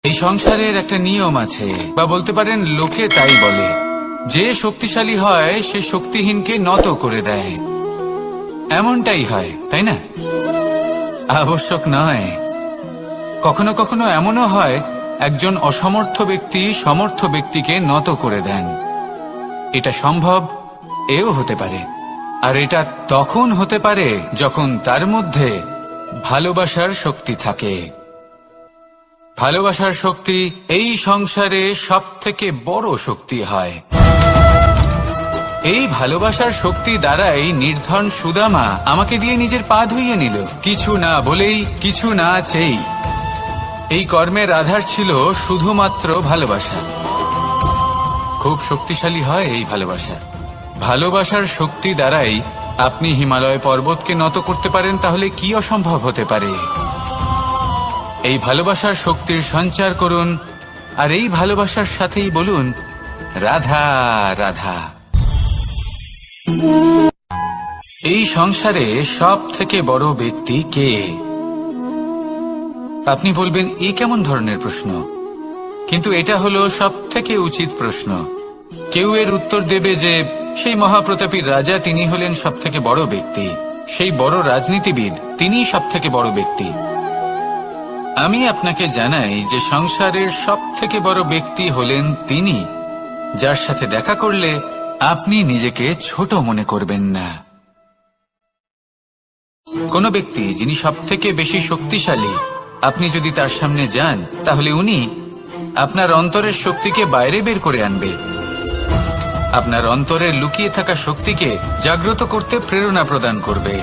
এই সংসারের একটা নিয়ম আছে, বা বলতে পারেন লোকে তাই বলে, যে শক্তিশালী হয় সে শক্তিহীনকে নত করে দেয়। এমনটাই হয়, তাই না? আবশ্যক নয়, কখনো কখনো এমনও হয় একজন অসমর্থ ব্যক্তি সমর্থ ব্যক্তিকে নত করে দেন। এটা সম্ভব, এও হতে পারে। আর এটা তখন হতে পারে যখন তার মধ্যে ভালোবাসার শক্তি থাকে। ভালোবাসার শক্তি এই সংসারে সবথেকে বড় শক্তি হয়। এই ভালোবাসার শক্তি দ্বারাই নির্ধন সুদামা আমাকে দিয়ে নিজের পা ধুইয়ে নিল, কিছু না বলেই, কিছু না চেয়েই। এই কর্মের আধার ছিল শুধুমাত্র ভালোবাসা। খুব শক্তিশালী হয় এই ভালোবাসা। ভালোবাসার শক্তি দ্বারাই আপনি হিমালয় পর্বতকে নত করতে পারেন, তাহলে কি অসম্ভব হতে পারে? এই ভালোবাসার শক্তির সঞ্চার করুন, আর এই ভালোবাসার সাথেই বলুন রাধা রাধা। এই সংসারে সব থেকে বড় ব্যক্তি কে? আপনি বলবেন এ কেমন ধরনের প্রশ্ন, কিন্তু এটা হলো সব থেকে উচিত প্রশ্ন। কেউ এর উত্তর দেবে যে সেই মহাপ্রতাপী রাজা, তিনি হলেন সব থেকে বড় ব্যক্তি, সেই বড় রাজনীতিবিদ, তিনিই সব থেকে বড় ব্যক্তি। আমি আপনাকে জানাই যে সংসারের সব থেকে বড় ব্যক্তি হলেন তিনি, যার সাথে দেখা করলে আপনি নিজেকে ছোট মনে করবেন না। কোন ব্যক্তি যিনি সব থেকে বেশি শক্তিশালী, আপনি যদি তার সামনে যান, তাহলে উনি আপনার অন্তরের শক্তিকে বাইরে বের করে আনবে, আপনার অন্তরের লুকিয়ে থাকা শক্তিকে জাগ্রত করতে প্রেরণা প্রদান করবে।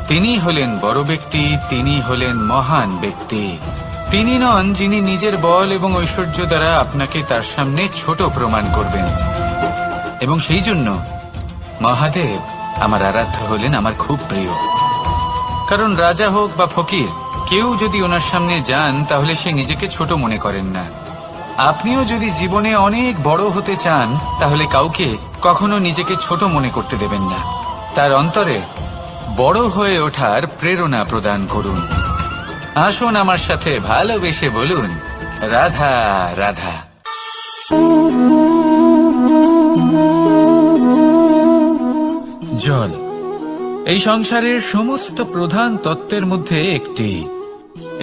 তিনি হলেন বড় ব্যক্তি, তিনি হলেন মহান ব্যক্তি। তিনি নন যিনি নিজের বল এবং ঐশ্বর্য দ্বারা আপনাকে তার সামনে ছোট প্রমাণ করবেন। এবং সেই জন্য মহাদেব আমার আরাধ্য হলেন আমার খুব প্রিয়। কারণ রাজা হোক বা ফকির, কেউ যদি ওনার সামনে যান তাহলে সে নিজেকে ছোট মনে করেন না। আপনিও যদি জীবনে অনেক বড় হতে চান, তাহলে কাউকে কখনো নিজেকে ছোট মনে করতে দেবেন না। তার অন্তরে বড় হয়ে ওঠার প্রেরণা প্রদান করুন। আসুন আমার সাথে ভালোবেসে বলুন রাধা রাধা। জল এই সংসারের সমস্ত প্রধান তত্ত্বের মধ্যে একটি।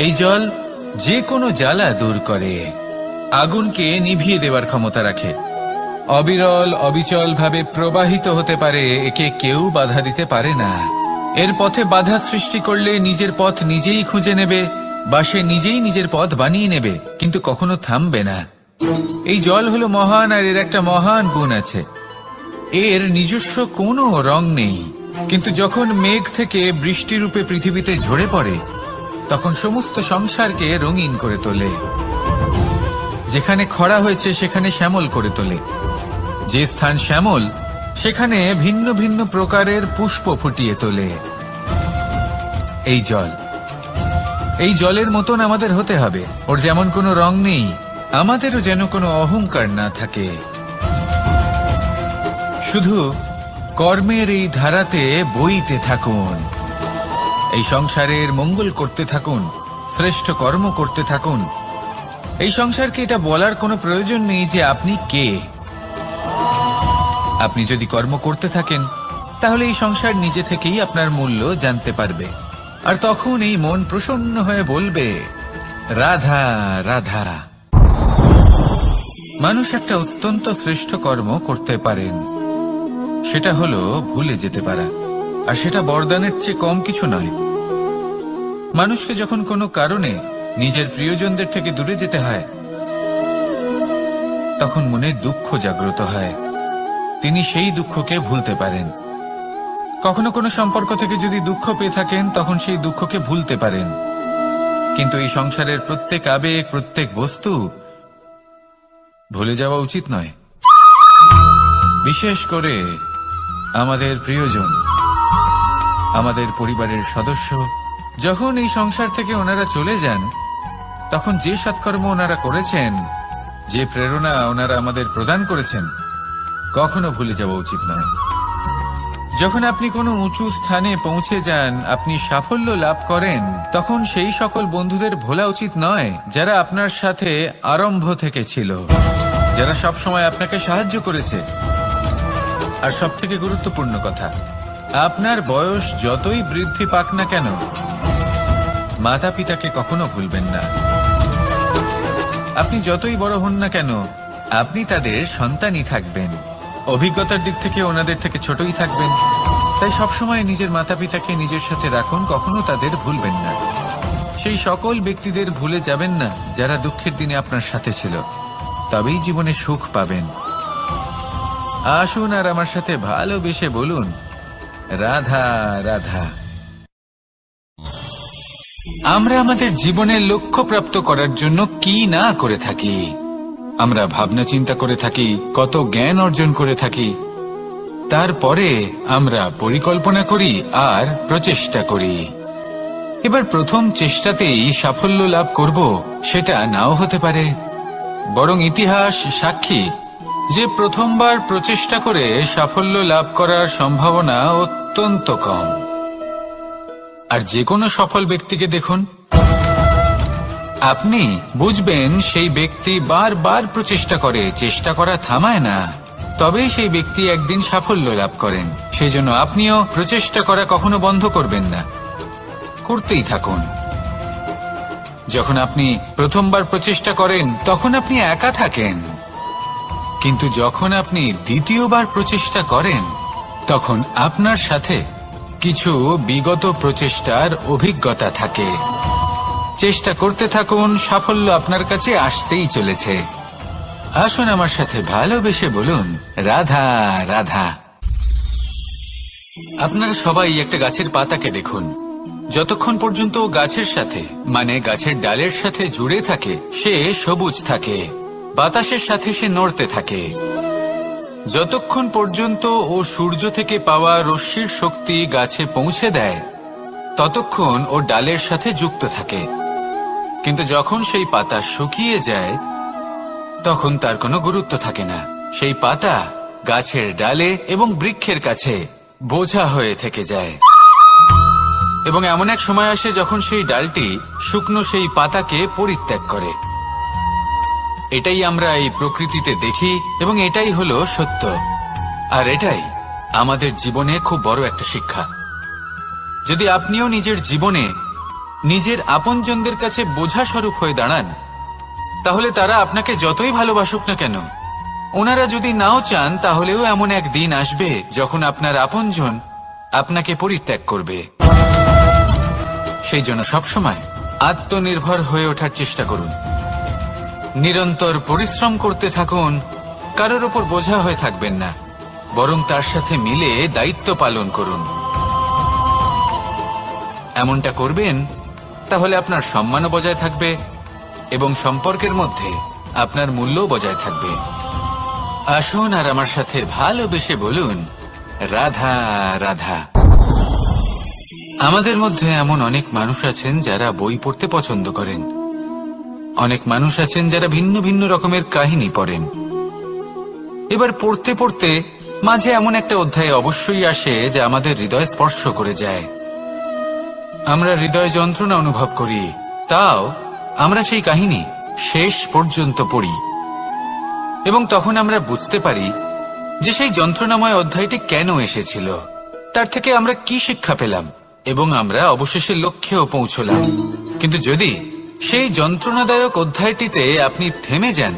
এই জল যে কোনো জ্বালা দূর করে, আগুনকে নিভিয়ে দেওয়ার ক্ষমতা রাখে, অবিরল অবিচল ভাবে প্রবাহিত হতে পারে, একে কেউ বাধা দিতে পারে না। এর পথে বাধা সৃষ্টি করলে নিজের পথ নিজেই খুঁজে নেবে, বা সে নিজেই নিজের পথ বানিয়ে নেবে, কিন্তু কখনো থামবে না। এই জল হলো মহান, আর এর একটা মহান গুণ আছে, এর নিজস্ব কোনো রং নেই। কিন্তু যখন মেঘ থেকে বৃষ্টিরূপে পৃথিবীতে ঝরে পড়ে, তখন সমস্ত সংসারকে রঙিন করে তোলে। যেখানে খরা হয়েছে সেখানে শ্যামল করে তোলে, যে স্থান শ্যামল সেখানে ভিন্ন ভিন্ন প্রকারের পুষ্প ফুটিয়ে তোলে। এই জল, এই জলের মতন আমাদের হতে হবে। ওর যেমন কোনো রং নেই, আমাদেরও যেন কোনো অহংকার না থাকে। শুধু কর্মের এই ধারাতে বইতে থাকুন, এই সংসারের মঙ্গল করতে থাকুন, শ্রেষ্ঠ কর্ম করতে থাকুন। এই সংসারকে এটা বলার কোনো প্রয়োজন নেই যে আপনি কে। আপনি যদি কর্ম করতে থাকেন, তাহলে এই সংসার নিজে থেকেই আপনার মূল্য জানতে পারবে, আর তখন এই মন প্রসন্ন হয়ে বলবে রাধা রাধা। মানুষ একটা অত্যন্ত শ্রেষ্ঠ কর্ম করতে পারেন, সেটা হলো ভুলে যেতে পারা, আর সেটা বরদানের চেয়ে কম কিছু নয়। মানুষকে যখন কোনো কারণে নিজের প্রিয়জনদের থেকে দূরে যেতে হয়, তখন মনে দুঃখ জাগ্রত হয়, তিনি সেই দুঃখকে ভুলতে পারেন। কখনো কোনো সম্পর্ক থেকে যদি দুঃখ পেয়ে থাকেন, তখন সেই দুঃখকে ভুলতে পারেন। কিন্তু এই সংসারের প্রত্যেক আবেগ, প্রত্যেক বস্তু ভুলে যাওয়া উচিত নয়। বিশেষ করে আমাদের প্রিয়জন, আমাদের পরিবারের সদস্য, যখন এই সংসার থেকে ওনারা চলে যান, তখন যে সৎকর্ম ওনারা করেছেন, যে প্রেরণা ওনারা আমাদের প্রদান করেছেন, কখনো ভুলে যাওয়া উচিত নয়। যখন আপনি কোনো উঁচু স্থানে পৌঁছে যান, আপনি সাফল্য লাভ করেন, তখন সেই সকল বন্ধুদের ভোলা উচিত নয় যারা আপনার সাথে আরম্ভ থেকে ছিল, যারা সব সময় আপনাকে সাহায্য করেছে। আর সব থেকে গুরুত্বপূর্ণ কথা, আপনার বয়স যতই বৃদ্ধি পাক না কেন, মাতা পিতাকে কখনো ভুলবেন না। আপনি যতই বড় হন না কেন, আপনি তাদের সন্তানই থাকবেন। অভিজ্ঞতার দিক থেকে ওনাদের থেকে ছোটই থাকবেন। তাই সবসময় নিজের মাতা পিতাকে নিজের সাথে রাখুন, কখনো তাদের ভুলবেন না। সেই সকল ব্যক্তিদের ভুলে যাবেন না যারা দুঃখের দিনে আপনার সাথে ছিল, তবেই জীবনে সুখ পাবেন। আসুন আর আমার সাথে ভালোবেসে বলুন, রাধা রাধা। আমরা আমাদের জীবনের লক্ষ্য প্রাপ্ত করার জন্য কি না করে থাকি। আমরা ভাবনা চিন্তা করে থাকি, কত জ্ঞান অর্জন করে থাকি, তারপরে আমরা পরিকল্পনা করি আর প্রচেষ্টা করি। এবার প্রথম চেষ্টাতেই সাফল্য লাভ করব সেটা নাও হতে পারে, বরং ইতিহাস সাক্ষী যে প্রথমবার প্রচেষ্টা করে সাফল্য লাভ করার সম্ভাবনা অত্যন্ত কম। আর যে কোনো সফল ব্যক্তিকে দেখুন, আপনি বুঝবেন সেই ব্যক্তি বারবার প্রচেষ্টা করে, চেষ্টা করা থামায় না, তবেই সেই ব্যক্তি একদিন সাফল্য লাভ করেন। সেই জন্য আপনিও প্রচেষ্টা করা কখনো বন্ধ করবেন না, করতেই থাকুন। যখন আপনি প্রথমবার প্রচেষ্টা করেন তখন আপনি একা থাকেন, কিন্তু যখন আপনি দ্বিতীয়বার প্রচেষ্টা করেন তখন আপনার সাথে কিছু বিগত প্রচেষ্টার অভিজ্ঞতা থাকে। চেষ্টা করতে থাকুন, সাফল্য আপনার কাছে আসতেই চলেছে। আসুন আমার সাথে ভালোবেসে বলুন, রাধা রাধা। আপনারা সবাই একটা গাছের পাতাকে দেখুন, যতক্ষণ পর্যন্ত গাছের সাথে মানে গাছের ডালের সাথে জুড়ে থাকে সে সবুজ থাকে, বাতাসের সাথে সে নড়তে থাকে। যতক্ষণ পর্যন্ত ও সূর্য থেকে পাওয়া রশ্মির শক্তি গাছে পৌঁছে দেয় ততক্ষণ ও ডালের সাথে যুক্ত থাকে। কিন্তু যখন সেই পাতা শুকিয়ে যায় তখন তার কোনো গুরুত্ব থাকে না। সেই পাতা গাছের ডালে এবং বৃক্ষের কাছে বোঝা হয়ে থেকে যায়। এবং এমন এক সময় আসে যখন সেই ডালটি শুকনো সেই পাতাকে পরিত্যাগ করে। এটাই আমরা এই প্রকৃতিতে দেখি এবং এটাই হলো সত্য। আর এটাই আমাদের জীবনে খুব বড় একটা শিক্ষা। যদি আপনিও নিজের জীবনে নিজের আপনজনদের কাছে বোঝা স্বরূপ হয়ে দাঁড়ান, তাহলে তারা আপনাকে যতই ভালোবাসুক না কেন, ওনারা যদি নাও চান তাহলেও এমন এক দিন আসবে যখন আপনার আপনজন আপনাকে পরিত্যাগ করবে। সেই জন্য সবসময় আত্মনির্ভর হয়ে ওঠার চেষ্টা করুন, নিরন্তর পরিশ্রম করতে থাকুন, কারোর ওপর বোঝা হয়ে থাকবেন না, বরং তার সাথে মিলে দায়িত্ব পালন করুন। এমনটা করবেন তাহলে আপনার সম্মানও বজায় থাকবে এবং সম্পর্কের মধ্যে আপনার মূল্যও বজায় থাকবে। আসুন আর আমার সাথে ভালোবেসে বলুন, রাধা রাধা। আমাদের মধ্যে এমন অনেক মানুষ আছেন যারা বই পড়তে পছন্দ করেন, অনেক মানুষ আছেন যারা ভিন্ন ভিন্ন রকমের কাহিনী পড়েন। এবার পড়তে পড়তে মাঝে এমন একটা অধ্যায় অবশ্যই আসে যা আমাদের হৃদয় স্পর্শ করে যায়। আমরা হৃদয় যন্ত্রণা অনুভব করি, তাও আমরা সেই কাহিনী শেষ পর্যন্ত পড়ি এবং তখন আমরা বুঝতে পারি যে সেই যন্ত্রণাময় অধ্যায়টি কেন এসেছিল, তার থেকে আমরা কি শিক্ষা পেলাম এবং আমরা অবশেষে লক্ষ্যেও পৌঁছলাম। কিন্তু যদি সেই যন্ত্রণাদায়ক অধ্যায়টিতে আপনি থেমে যান,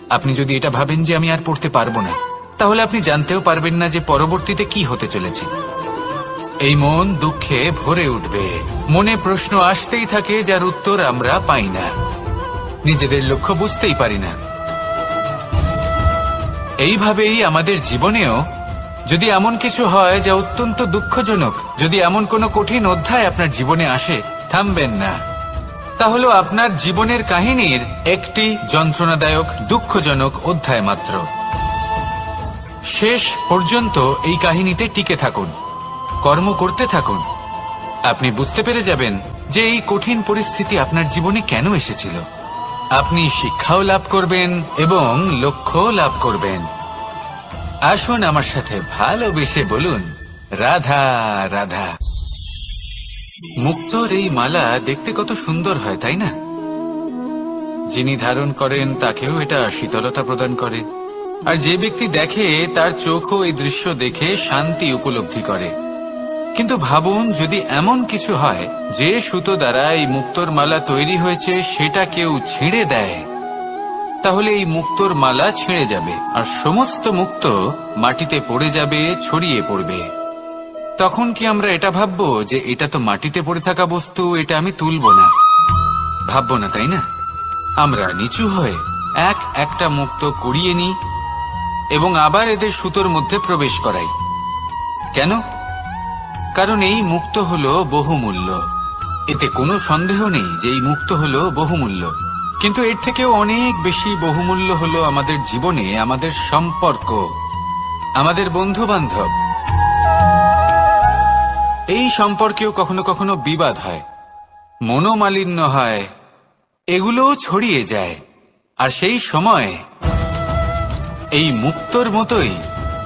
আপনি যদি এটা ভাবেন যে আমি আর পড়তে পারবো না, তাহলে আপনি জানতেও পারবেন না যে পরবর্তীতে কি হতে চলেছে। এই মন দুঃখে ভরে উঠবে, মনে প্রশ্ন আসতেই থাকে যার উত্তর আমরা পাই না, নিজেদের লক্ষ্য বুঝতেই পারি না। এইভাবেই আমাদের জীবনেও যদি এমন কিছু হয় যা অত্যন্ত দুঃখজনক, যদি এমন কোনো কঠিন অধ্যায় আপনার জীবনে আসে, থামবেন না। তাহলে আপনার জীবনের কাহিনীর একটি যন্ত্রণাদায়ক দুঃখজনক অধ্যায় মাত্র। শেষ পর্যন্ত এই কাহিনীতে টিকে থাকুন, কর্ম করতে থাকুন। আপনি বুঝতে পেরে যাবেন যে এই কঠিন পরিস্থিতি আপনার জীবনে কেন এসেছিল। আপনি শিক্ষাও লাভ করবেন এবং লক্ষ্য লাভ করবেন। আসুন আমার সাথে ভালোবেসে বলুন, রাধা রাধা। মুক্তোর এই মালা দেখতে কত সুন্দর হয়, তাই না? যিনি ধারণ করেন তাকেও এটা শীতলতা প্রদান করে, আর যে ব্যক্তি দেখে তার চোখও এই দৃশ্য দেখে শান্তি উপলব্ধি করে। কিন্তু ভাবুন, যদি এমন কিছু হয় যে সুতো দ্বারা এই মুক্তোর মালা তৈরি হয়েছে সেটা কেউ ছিঁড়ে দেয়, তাহলে এই মুক্তোর মালা ছিঁড়ে যাবে আর সমস্ত মুক্তো মাটিতে পড়ে যাবে, ছড়িয়ে পড়বে। তখন কি আমরা এটা ভাববো যে এটা তো মাটিতে পড়ে থাকা বস্তু, এটা আমি তুলব না? ভাববো না, তাই না? আমরা নিচু হয়ে একটা মুক্তো কুড়িয়ে নিই এবং আবার এদের সুতোর মধ্যে প্রবেশ করাই। কেন? কারণ এই মুক্তো হলো বহুমূল্য। এতে কোনো সন্দেহ নেই যে এই মুক্তো হলো বহুমূল্য। কিন্তু এর থেকেও অনেক বেশি বহুমূল্য হলো আমাদের জীবনে আমাদের সম্পর্ক, আমাদের বন্ধু বান্ধব। এই সম্পর্কেও কখনো কখনো বিবাদ হয়, মনোমালিন্য হয়, এগুলোও ছড়িয়ে যায়। আর সেই সময় এই মুক্তোর মতোই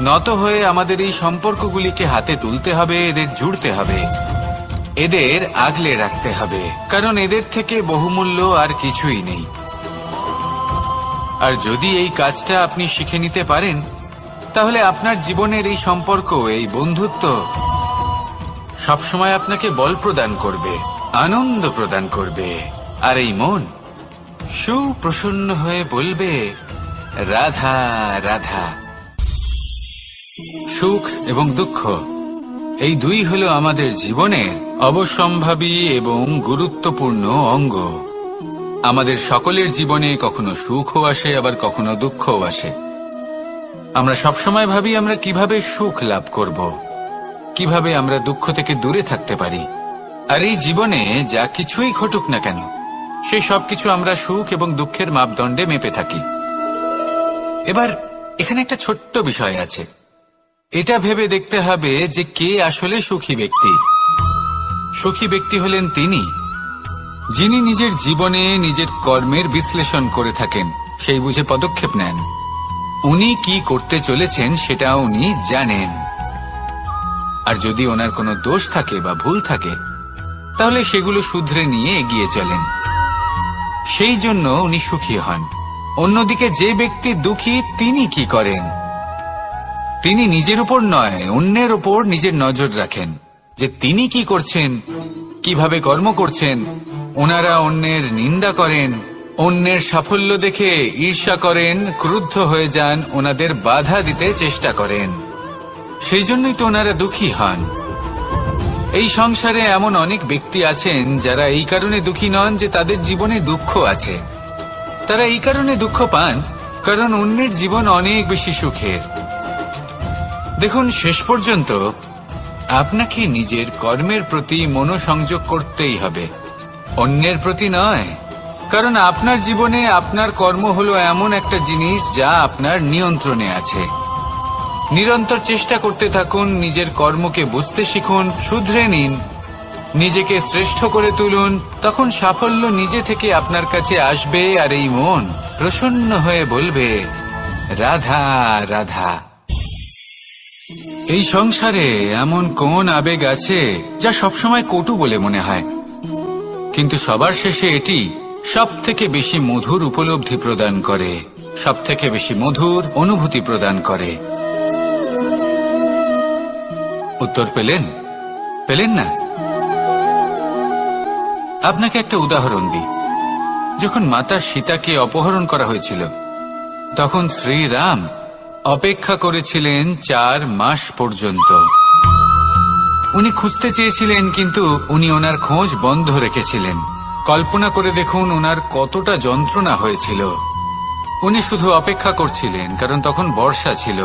নত হয়ে আমাদের এই সম্পর্কগুলিকে হাতে তুলতে হবে, এদের জুড়তে হবে, এদের আগলে রাখতে হবে, কারণ এদের থেকে বহুমূল্য আর কিছুই নেই। আর যদি এই কাজটা আপনি শিখে নিতে পারেন, তাহলে আপনার জীবনের এই সম্পর্ক, এই বন্ধুত্ব সবসময় আপনাকে বল প্রদান করবে, আনন্দ প্রদান করবে। আর এই মন সুপ্রসন্ন হয়ে বলবে রাধা রাধা। সুখ এবং দুঃখ এই দুই হলো আমাদের জীবনের অবশ্যম্ভাবী এবং গুরুত্বপূর্ণ অঙ্গ। আমাদের সকলের জীবনে কখনো সুখও আসে, আবার কখনো দুঃখও আসে। আমরা সবসময় ভাবি আমরা কিভাবে সুখ লাভ করব, কিভাবে আমরা দুঃখ থেকে দূরে থাকতে পারি। আর এই জীবনে যা কিছুই ঘটুক না কেন, সেই সবকিছু আমরা সুখ এবং দুঃখের মাপদণ্ডে মেপে থাকি। এবার এখানে একটা ছোট্ট বিষয় আছে, এটা ভেবে দেখতে হবে যে কে আসলে সুখী ব্যক্তি। সুখী ব্যক্তি হলেন তিনি যিনি নিজের জীবনে নিজের কর্মের বিশ্লেষণ করে থাকেন, সেই বুঝে পদক্ষেপ নেন। উনি কি করতে চলেছেন সেটা উনি জানেন, আর যদি ওনার কোনো দোষ থাকে বা ভুল থাকে তাহলে সেগুলো শুধরে নিয়ে এগিয়ে চলেন। সেই জন্য উনি সুখী হন। অন্যদিকে যে ব্যক্তি দুঃখী, তিনি কি করেন? তিনি নিজের উপর নয়, অন্যের উপর নিজের নজর রাখেন যে তিনি কি করছেন, কিভাবে কর্ম করছেন। ওনারা অন্যের নিন্দা করেন, অন্যের সাফল্য দেখে ঈর্ষা করেন, ক্রুদ্ধ হয়ে যান, ওনাদের বাধা দিতে চেষ্টা করেন। সেই জন্যই তো ওনারা দুঃখী হন। এই সংসারে এমন অনেক ব্যক্তি আছেন যারা এই কারণে দুঃখী নন যে তাদের জীবনে দুঃখ আছে। তারা এই কারণে দুঃখ পান কারণ অন্যের জীবন অনেক বেশি সুখের। দেখুন, শেষ পর্যন্ত আপনাকে নিজের কর্মের প্রতি মনোসংযোগ করতেই হবে, অন্যের প্রতি নয়। কারণ আপনার জীবনে আপনার কর্ম হলো এমন একটা জিনিস যা আপনার নিয়ন্ত্রণে আছে। নিরন্তর চেষ্টা করতে থাকুন, নিজের কর্মকে বুঝতে শিখুন, শুধরে নিন, নিজেকে শ্রেষ্ঠ করে তুলুন। তখন সাফল্য নিজে থেকে আপনার কাছে আসবে, আর এই মন প্রসন্ন হয়ে বলবে রাধা রাধা। এই সংসারে এমন কোন আবেগ আছে যা সবসময় কটু বলে মনে হয়, কিন্তু সবার শেষে এটি সব থেকে বেশি মধুর উপলব্ধি প্রদান করে, সব থেকে বেশি মধুর অনুভূতি প্রদান করে। উত্তর পেলেন? পেলেন না? আপনাকে একটা উদাহরণ দিই। যখন মাতা সীতাকে অপহরণ করা হয়েছিল, তখন শ্রীরাম অপেক্ষা করেছিলেন 4 মাস পর্যন্ত। উনি খুঁজতে চেয়েছিলেন, কিন্তু উনি ওনার খোঁজ বন্ধ রেখেছিলেন। কল্পনা করে দেখুন ওনার কতটা যন্ত্রণা হয়েছিল। উনি শুধু অপেক্ষা করছিলেন, কারণ তখন বর্ষা ছিল।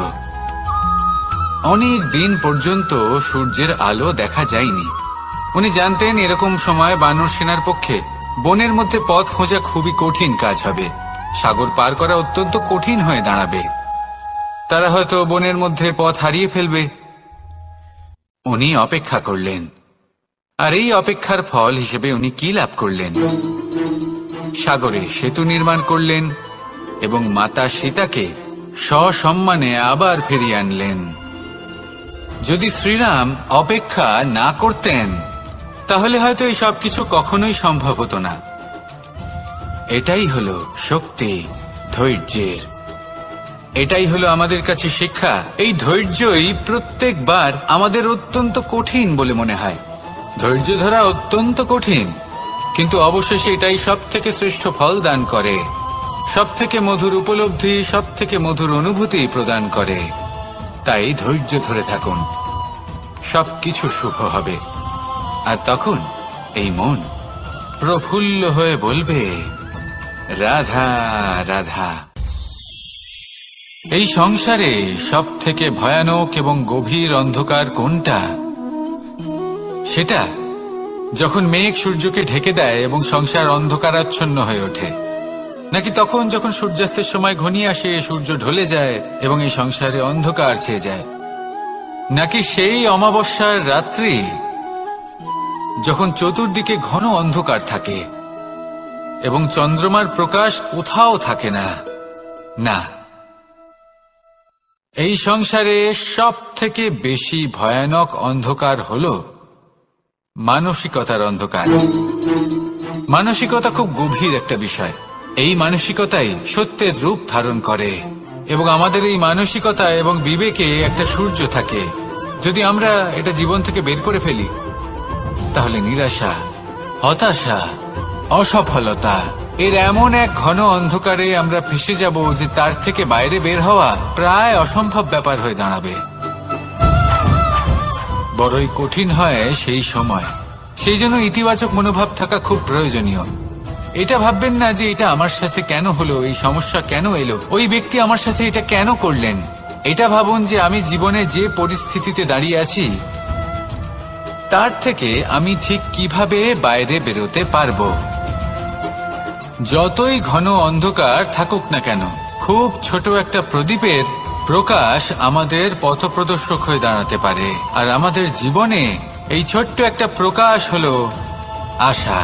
অনেক দিন পর্যন্ত সূর্যের আলো দেখা যায়নি। উনি জানতেন এরকম সময় বানর সেনার পক্ষে বনের মধ্যে পথ খোঁজা খুবই কঠিন কাজ হবে, সাগর পার করা অত্যন্ত কঠিন হয়ে দাঁড়াবে। তারা হয়তো বনের মধ্যে পথ হারিয়ে ফেলবে। উনি অপেক্ষা করলেন, আর এই অপেক্ষার ফল হিসেবে উনি কি লাভ করলেন? সাগরে সেতু নির্মাণ করলেন এবং মাতা সীতাকে সসম্মানে আবার ফিরিয়ে আনলেন। যদি শ্রীরাম অপেক্ষা না করতেন তাহলে হয়তো এই সবকিছু কখনোই সম্ভব হতো না। এটাই হলো শক্তি ধৈর্যের, এটাই হলো আমাদের কাছে শিক্ষা। এই ধৈর্যই প্রত্যেকবার আমাদের অত্যন্ত কঠিন বলে মনে হয়। ধৈর্য ধরা অত্যন্ত কঠিন, কিন্তু অবশেষে এটাই সব থেকে শ্রেষ্ঠ ফল দান করে, সব থেকে মধুর উপলব্ধি, সব থেকে মধুর অনুভূতি প্রদান করে। তাই ধৈর্য ধরে থাকুন, সবকিছু শুভ হবে। আর তখন এই মন প্রফুল্ল হয়ে বলবে, রাধা রাধা। এই সংসারে সব থেকে ভয়ানক এবং গভীর অন্ধকার কোনটা? সেটা যখন মেঘ সূর্যকে ঢেকে দেয় এবং সংসার অন্ধকারাচ্ছন্ন হয়ে ওঠে, নাকি তখন যখন সূর্যাস্তের সময় ঘনিয়ে আসে, সূর্য ঢলে যায় এবং এই সংসারে অন্ধকার ছেয়ে যায়, নাকি সেই অমাবস্যার রাত্রি যখন চতুর্দিকে ঘন অন্ধকার থাকে এবং চন্দ্রমার প্রকাশ কোথাও থাকে না? না, এই সংসারে সব থেকে বেশি ভয়ানক অন্ধকার হলো মানসিকতার অন্ধকার। মানসিকতা খুব গভীর একটা বিষয়। এই মানসিকতাই সত্যের রূপ ধারণ করে এবং আমাদের এই মানসিকতা এবং বিবেকে একটা সূর্য থাকে। যদি আমরা এটা জীবন থেকে বের করে ফেলি তাহলে নিরাশা, হতাশা, অসফলতা এর এমন এক ঘন অন্ধকারে আমরা ফেঁসে যাব যে তার থেকে বাইরে বের হওয়া প্রায় অসম্ভব ব্যাপার হয়ে দাঁড়াবে। বড়ই কঠিন হয় সেই সময়। সেই জন্য ইতিবাচক মনোভাব থাকা খুব প্রয়োজনীয়। এটা ভাববেন না যে এটা আমার সাথে কেন হলো, এই সমস্যা কেন এলো, ওই ব্যক্তি আমার সাথে এটা কেন করলেন। এটা ভাবুন যে আমি জীবনে যে পরিস্থিতিতে দাঁড়িয়ে আছি তার থেকে আমি ঠিক কিভাবে বাইরে বেরোতে পারবো। যতই ঘন অন্ধকার থাকুক না কেন, খুব ছোট একটা প্রদীপের প্রকাশ আমাদের পথপ্রদর্শক হয়ে দাঁড়াতে পারে। আর আমাদের জীবনে এই ছোট্ট একটা প্রকাশ হলো আশা।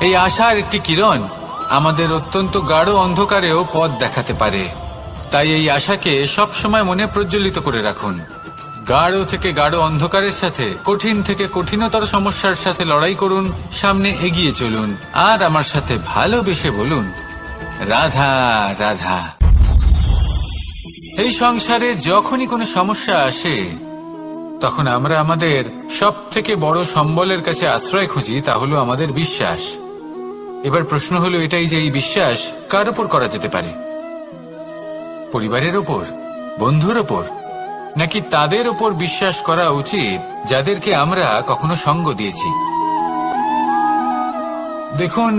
এই আশার একটি কিরণ আমাদের অত্যন্ত গাঢ় অন্ধকারেও পথ দেখাতে পারে। তাই এই আশাকে সব সময় মনে প্রজ্বলিত করে রাখুন। গাঢ় থেকে গাঢ় অন্ধকারের সাথে, কঠিন থেকে কঠিনতর সমস্যার সাথে লড়াই করুন, সামনে এগিয়ে চলুন, আর আমার সাথে ভালোবেসে বলুন, রাধা রাধা। এই সংসারে যখনই কোনো সমস্যা আসে তখন আমরা আমাদের সব থেকে বড় সম্বলের কাছে আশ্রয় খুঁজি, তা হলো আমাদের বিশ্বাস। এবার প্রশ্ন হলো এটাই যে এই বিশ্বাস কার উপর করা যেতে পারে? পরিবারের ওপর, বন্ধুর ওপর, নাকি তাদের ওপর বিশ্বাস করা উচিত যাদেরকে আমরা কখনো সঙ্গ দিয়েছি? দেখুন,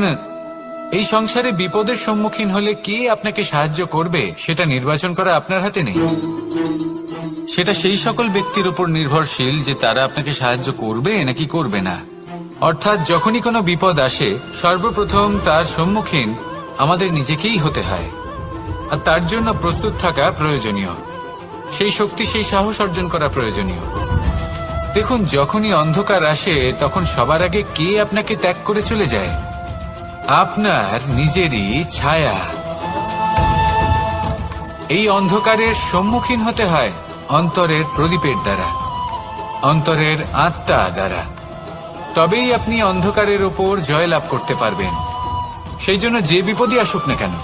এই সংসারে বিপদের সম্মুখীন হলে কে আপনাকে সাহায্য করবে সেটা নির্বাচন করা আপনার হাতে নেই। সেটা সেই সকল ব্যক্তির উপর নির্ভরশীল যে তারা আপনাকে সাহায্য করবে নাকি করবে না। অর্থাৎ যখনই কোনো বিপদ আসে সর্বপ্রথম তার সম্মুখীন আমাদের নিজেকেই হতে হয়, আর তার জন্য প্রস্তুত থাকা প্রয়োজনীয়। সেই শক্তি, সেই সাহস অর্জন করা প্রয়োজনীয়। দেখুন, যখনই অন্ধকার আসে তখন সবার আগে কে আপনাকে ত্যাগ করে চলে যায়? আপনার নিজেরই ছায়া। এই অন্ধকারের সম্মুখীন হতে হয় অন্তরের প্রদীপের দ্বারা, অন্তরের আত্মা দ্বারা। তবেই আপনি অন্ধকারের ওপর জয়লাভ করতে পারবেন। সেই জন্য যে বিপদই আসুক না কেন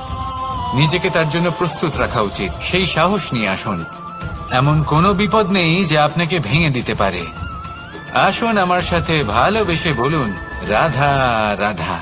নিজেকে তার জন্য প্রস্তুত রাখা উচিত। সেই সাহস নিয়ে আসুন। এমন কোনো বিপদ নেই যে আপনাকে ভেঙে দিতে পারে। আসুন আমার সাথে ভালোবেসে বলুন, রাধা রাধা।